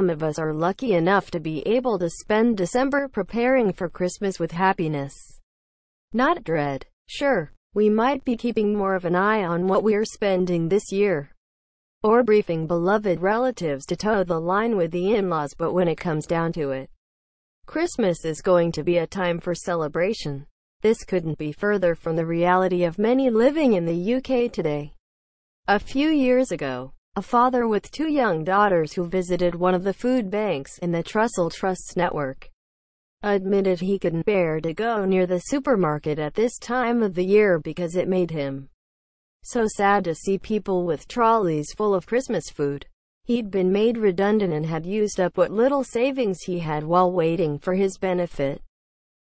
some of us are lucky enough to be able to spend December preparing for Christmas with happiness, not dread. Sure, we might be keeping more of an eye on what we're spending this year, or briefing beloved relatives to toe the line with the in-laws, but when it comes down to it, Christmas is going to be a time for celebration. This couldn't be further from the reality of many living in the UK today. A few years ago, a father with 2 young daughters who visited one of the food banks in the Trussell Trust's network admitted he couldn't bear to go near the supermarket at this time of the year because it made him so sad to see people with trolleys full of Christmas food. He'd been made redundant and had used up what little savings he had while waiting for his benefit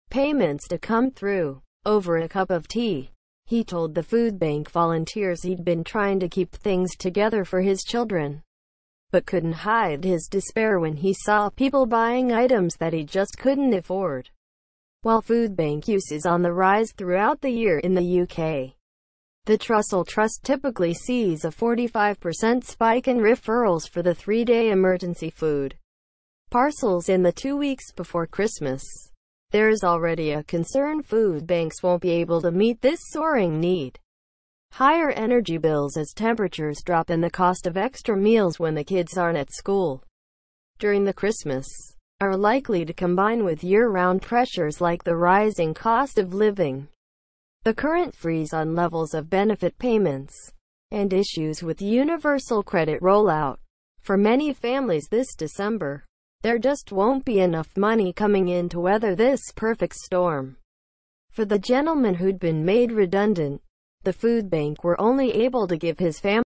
payments to come through. Over a cup of tea, he told the food bank volunteers he'd been trying to keep things together for his children, but couldn't hide his despair when he saw people buying items that he just couldn't afford. While food bank use is on the rise throughout the year in the UK, the Trussell Trust typically sees a 45% spike in referrals for the 3-day emergency food parcels in the 2 weeks before Christmas. There's already a concern food banks won't be able to meet this soaring need. Higher energy bills as temperatures drop and the cost of extra meals when the kids aren't at school during the Christmas are likely to combine with year-round pressures like the rising cost of living, the current freeze on levels of benefit payments, and issues with universal credit rollout. For many families this December, there just won't be enough money coming in to weather this perfect storm. For the gentleman who'd been made redundant, the food bank were only able to give his family